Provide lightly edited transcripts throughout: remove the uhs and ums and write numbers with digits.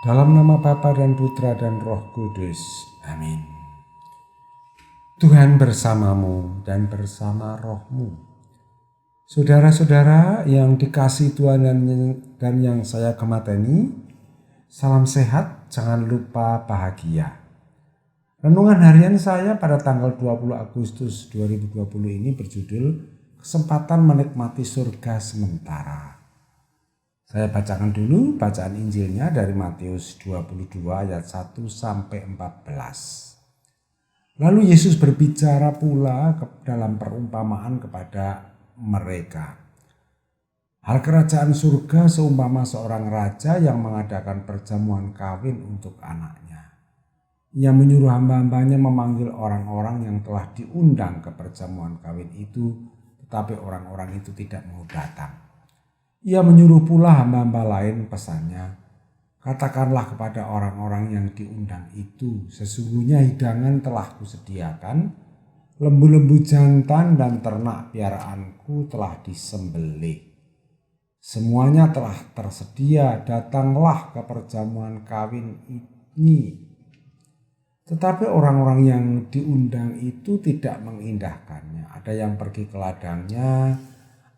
Dalam nama Bapa dan Putra dan Roh Kudus. Amin. Tuhan bersamamu dan bersama rohmu. Saudara-saudara yang dikasihi Tuhan dan yang saya kemateni, salam sehat, jangan lupa bahagia. Renungan harian saya pada tanggal 20 Agustus 2020 ini berjudul Kesempatan Menikmati Surga Sementara. Saya bacakan dulu bacaan Injilnya dari Matius 22 ayat 1 sampai 14. Lalu Yesus berbicara pula dalam perumpamaan kepada mereka. Hal kerajaan surga seumpama seorang raja yang mengadakan perjamuan kawin untuk anaknya. Ia menyuruh hamba-hambanya memanggil orang-orang yang telah diundang ke perjamuan kawin itu, tetapi orang-orang itu tidak mau datang. Ia menyuruh pula hamba-hamba lain, pesannya, katakanlah kepada orang-orang yang diundang itu, sesungguhnya hidangan telah kusediakan, lembu-lembu jantan dan ternak piaraanku telah disembelih. Semuanya telah tersedia, datanglah ke perjamuan kawin ini. Tetapi orang-orang yang diundang itu tidak mengindahkannya. Ada yang pergi ke ladangnya,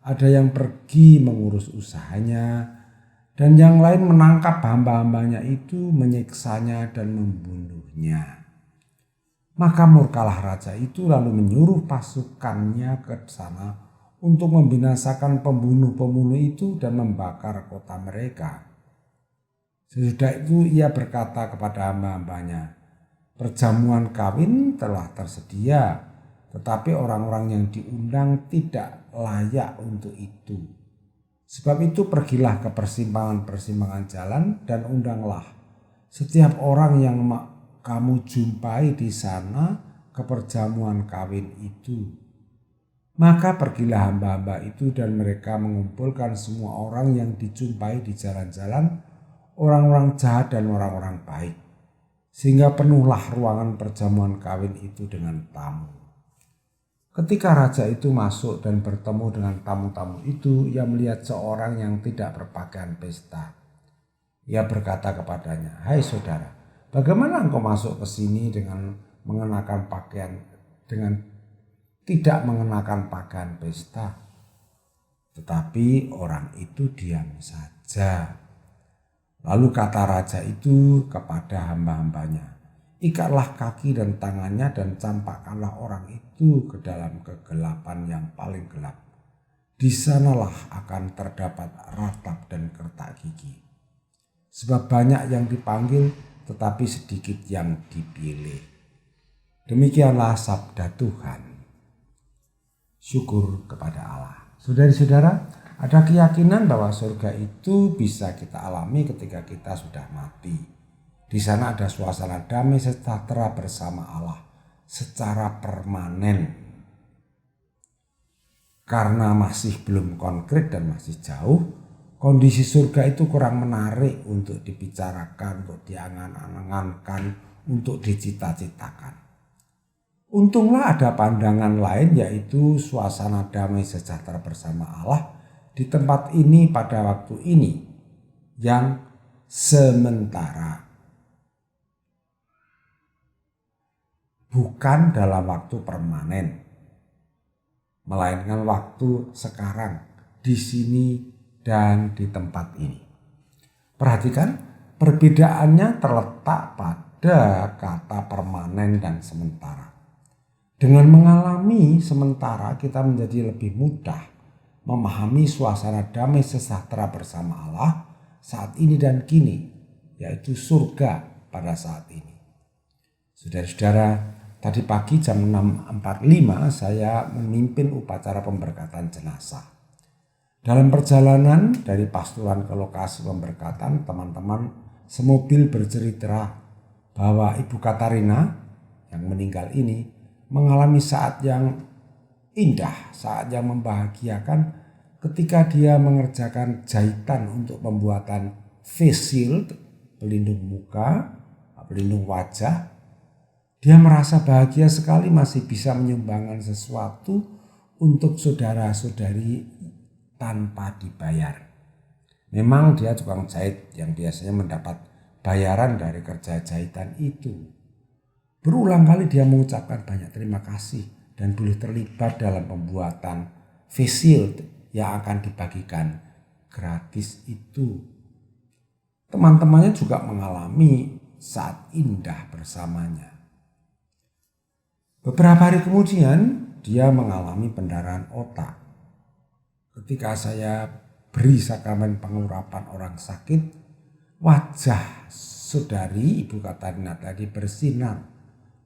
ada yang pergi mengurus usahanya, dan yang lain menangkap hamba-hambanya itu, menyiksanya dan membunuhnya. Maka murkalah raja itu lalu menyuruh pasukannya ke sana untuk membinasakan pembunuh-pembunuh itu dan membakar kota mereka. Sesudah itu ia berkata kepada hamba-hambanya, perjamuan kawin telah tersedia, tetapi orang-orang yang diundang tidak layak untuk itu. Sebab itu pergilah ke persimpangan-persimpangan jalan dan undanglah setiap orang yang kamu jumpai di sana ke perjamuan kawin itu. Maka pergilah hamba-hamba itu dan mereka mengumpulkan semua orang yang dijumpai di jalan-jalan, orang-orang jahat dan orang-orang baik, sehingga penuhlah ruangan perjamuan kawin itu dengan tamu. Ketika raja itu masuk dan bertemu dengan tamu-tamu itu, ia melihat seorang yang tidak berpakaian pesta. Ia berkata kepadanya, hai saudara, bagaimana engkau masuk ke sini dengan tidak mengenakan pakaian pesta? Tetapi orang itu diam saja. Lalu kata raja itu kepada hamba-hambanya, ikatlah kaki dan tangannya dan campakkanlah orang itu ke dalam kegelapan yang paling gelap. Di sanalah akan terdapat ratap dan kertak gigi. Sebab banyak yang dipanggil tetapi sedikit yang dipilih. Demikianlah sabda Tuhan. Syukur kepada Allah. Saudara-saudara, ada keyakinan bahwa surga itu bisa kita alami ketika kita sudah mati. Di sana ada suasana damai sejahtera bersama Allah secara permanen. Karena masih belum konkret dan masih jauh, kondisi surga itu kurang menarik untuk dibicarakan, untuk diangan-angankan, untuk dicita-citakan. Untunglah ada pandangan lain, yaitu suasana damai sejahtera bersama Allah di tempat ini pada waktu ini yang sementara. Bukan dalam waktu permanen, melainkan waktu sekarang, di sini dan di tempat ini. Perhatikan, perbedaannya terletak pada kata permanen dan sementara. Dengan mengalami sementara, kita menjadi lebih mudah memahami suasana damai sejahtera bersama Allah saat ini dan kini, yaitu surga pada saat ini. Saudara-saudara, tadi pagi jam 6.45 saya memimpin upacara pemberkatan jenazah. Dalam perjalanan dari pastoran ke lokasi pemberkatan, teman-teman semobil bercerita bahwa Ibu Katarina yang meninggal ini mengalami saat yang indah, saat yang membahagiakan ketika dia mengerjakan jahitan untuk pembuatan face shield, pelindung muka, pelindung wajah. Dia merasa bahagia sekali masih bisa menyumbangkan sesuatu untuk saudara-saudari tanpa dibayar. Memang dia tukang jahit yang biasanya mendapat bayaran dari kerja jahitan itu. Berulang kali dia mengucapkan banyak terima kasih dan boleh terlibat dalam pembuatan face shield yang akan dibagikan gratis itu. Teman-temannya juga mengalami saat indah bersamanya. Beberapa hari kemudian dia mengalami pendarahan otak. Ketika saya beri sakramen pengurapan orang sakit, wajah saudari Ibu Katarina tadi bersinar,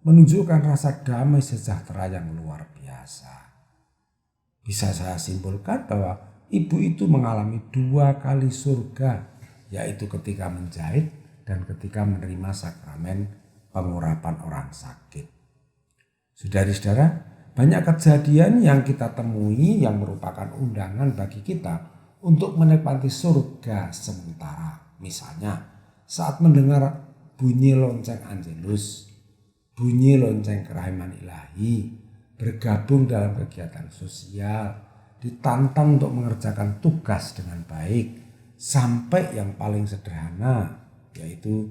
menunjukkan rasa damai sejahtera yang luar biasa. Bisa saya simpulkan bahwa ibu itu mengalami 2 kali surga, yaitu ketika menjahit dan ketika menerima sakramen pengurapan orang sakit. Saudari-saudara, banyak kejadian yang kita temui yang merupakan undangan bagi kita untuk menikmati surga sementara. Misalnya saat mendengar bunyi lonceng Angelus, bunyi lonceng kerahiman ilahi, bergabung dalam kegiatan sosial, ditantang untuk mengerjakan tugas dengan baik, sampai yang paling sederhana yaitu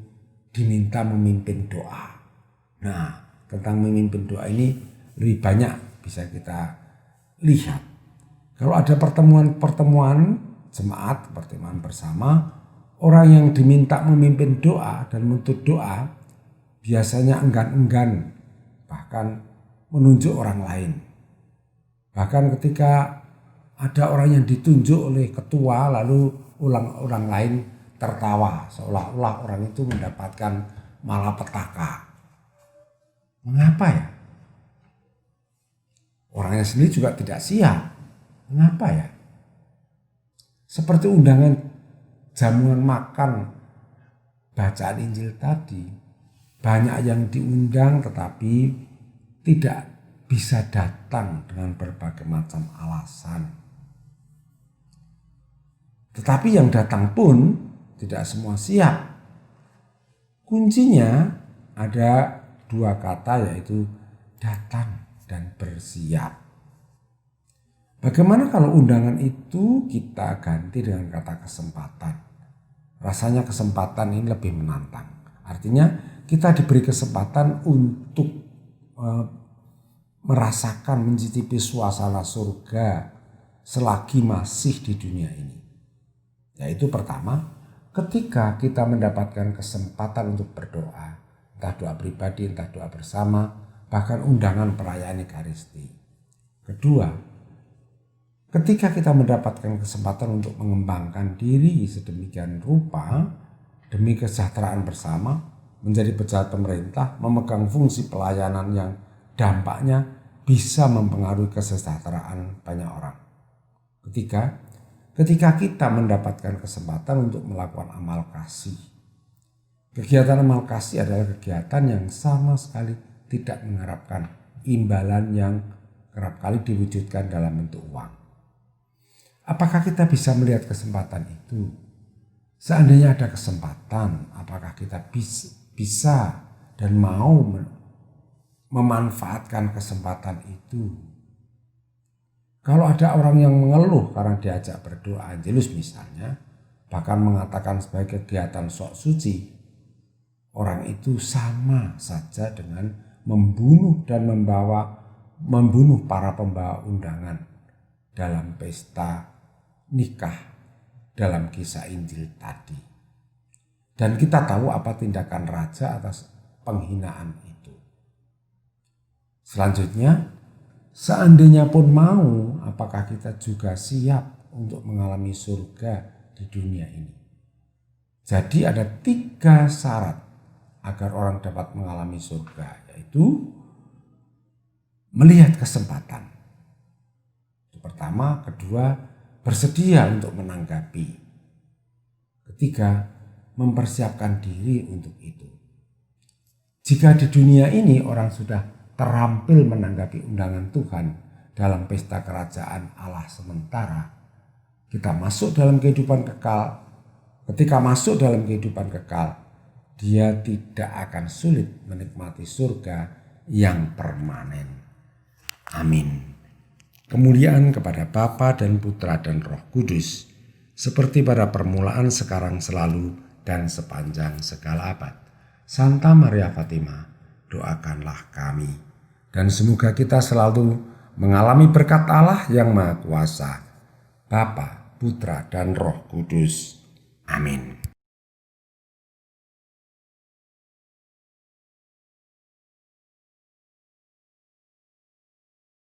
diminta memimpin doa. Nah, tentang memimpin doa ini lebih banyak bisa kita lihat. Kalau ada pertemuan jemaat, pertemuan bersama, orang yang diminta memimpin doa dan menuntut doa biasanya enggan-enggan, bahkan menunjuk orang lain. Bahkan ketika ada orang yang ditunjuk oleh ketua lalu orang lain tertawa, seolah-olah orang itu mendapatkan malapetaka. Mengapa ya? Orangnya sendiri juga tidak siap. Mengapa ya? Seperti undangan jamuan makan bacaan Injil tadi, banyak yang diundang tetapi tidak bisa datang dengan berbagai macam alasan. Tetapi yang datang pun tidak semua siap. Kuncinya ada 2 kata, yaitu datang dan bersiap. Bagaimana kalau undangan itu kita ganti dengan kata kesempatan? Rasanya kesempatan ini lebih menantang. Artinya kita diberi kesempatan untuk merasakan, mencicipi suasana surga selagi masih di dunia ini. Yaitu pertama, ketika kita mendapatkan kesempatan untuk berdoa, entah doa pribadi, entah doa bersama, bahkan undangan perayaan Ekaristi. Kedua, ketika kita mendapatkan kesempatan untuk mengembangkan diri sedemikian rupa demi kesejahteraan bersama, menjadi pejabat pemerintah, memegang fungsi pelayanan yang dampaknya bisa mempengaruhi kesejahteraan banyak orang. Ketiga, ketika kita mendapatkan kesempatan untuk melakukan amal kasih. Kegiatan amal kasih adalah kegiatan yang sama sekali tidak mengharapkan imbalan yang kerap kali diwujudkan dalam bentuk uang. Apakah kita bisa melihat kesempatan itu? Seandainya ada kesempatan, apakah kita bisa dan mau memanfaatkan kesempatan itu? Kalau ada orang yang mengeluh karena diajak berdoa Angelus misalnya, bahkan mengatakan sebagai kegiatan sok suci, orang itu sama saja dengan membunuh para pembawa undangan dalam pesta nikah dalam kisah Injil tadi. Dan kita tahu apa tindakan raja atas penghinaan itu. Selanjutnya, seandainya pun mau, apakah kita juga siap untuk mengalami surga di dunia ini? Jadi ada 3 syarat agar orang dapat mengalami surga, yaitu melihat kesempatan. Pertama, kedua, bersedia untuk menanggapi. Ketiga, mempersiapkan diri untuk itu. Jika di dunia ini orang sudah terampil menanggapi undangan Tuhan dalam pesta kerajaan Allah sementara, kita masuk dalam kehidupan kekal. Ketika masuk dalam kehidupan kekal, dia tidak akan sulit menikmati surga yang permanen. Amin. Kemuliaan kepada Bapa dan Putra dan Roh Kudus, seperti pada permulaan, sekarang, selalu, dan sepanjang segala abad. Santa Maria Fatima, doakanlah kami. Dan semoga kita selalu mengalami berkat Allah yang Maha Kuasa, Bapa, Putra, dan Roh Kudus. Amin.